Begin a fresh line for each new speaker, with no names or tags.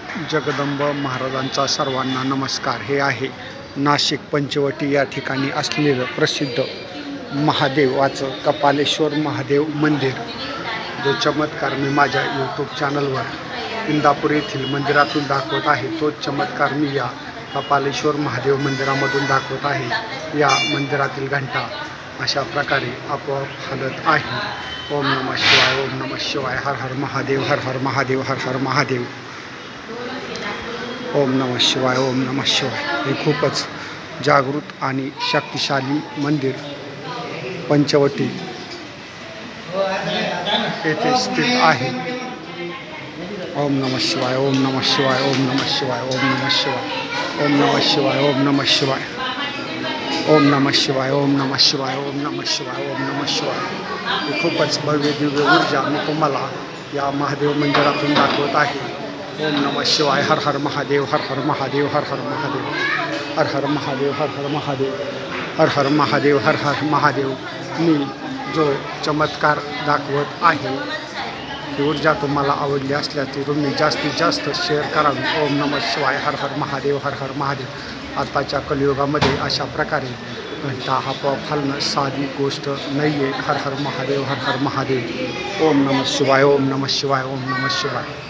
जगदंब महाराजांचा सर्वांना नमस्कार. हे आहे नाशिक पंचवटी या ठिकाणी असलेलं प्रसिद्ध महादेवाचं कपालेश्वर महादेव मंदिर, जो चमत्कार मी माझ्या यूट्यूब चॅनलवर इंदापूर येथील मंदिरातून दाखवत आहे. तोच चमत्कार मी या कपालेश्वर महादेव मंदिरामधून दाखवत आहे. या मंदिरातील घंटा अशा प्रकारे आपोआप हलत आहे. ओम नमः शिवाय, ओम नमः शिवाय, हर हर महादेव, हर हर महादेव, हर हर महादेव. ओम नमः शिवाय, ओम नमः शिवाय. हे खूपच जागृत आणि शक्तिशाली मंदिर पंचवटी येथे स्थित आहे. ओम नमः शिवाय, ओम नमः शिवाय, ओम नमः शिवाय, ओम नमः शिवाय, ओम नमः शिवाय, ओम नमः शिवाय, ओम नमः शिवाय, ओम नमः शिवाय, ओम नमः शिवाय, ओम नमः शिवाय. ही खूपच भव्य दिव्य ऊर्जा मी तुम्हाला या महादेव मंदिरातून दाखवत आहे. ओम नमः शिवाय, हर हर महादेव, हर हर महादेव, हर हर महादेव, हर हर महादेव, हर हर महादेव, हर हर महादेव, हर हर महादेव. मी जो चमत्कार दाखवत आहे, ही ऊर्जा तुम्हाला आवडली असल्यास ती तुम्ही जास्तीत जास्त शेअर करावी. ओम नमः शिवाय, हर हर महादेव, हर हर महादेव. आताच्या कलियुगामध्ये अशा प्रकारे घंटा आपोआप हलणं साधी गोष्ट नाही आहे. हर हर महादेव, हर हर महादेव. ओम नमः शिवाय, ओम नमः शिवाय, ओम नमः शिवाय.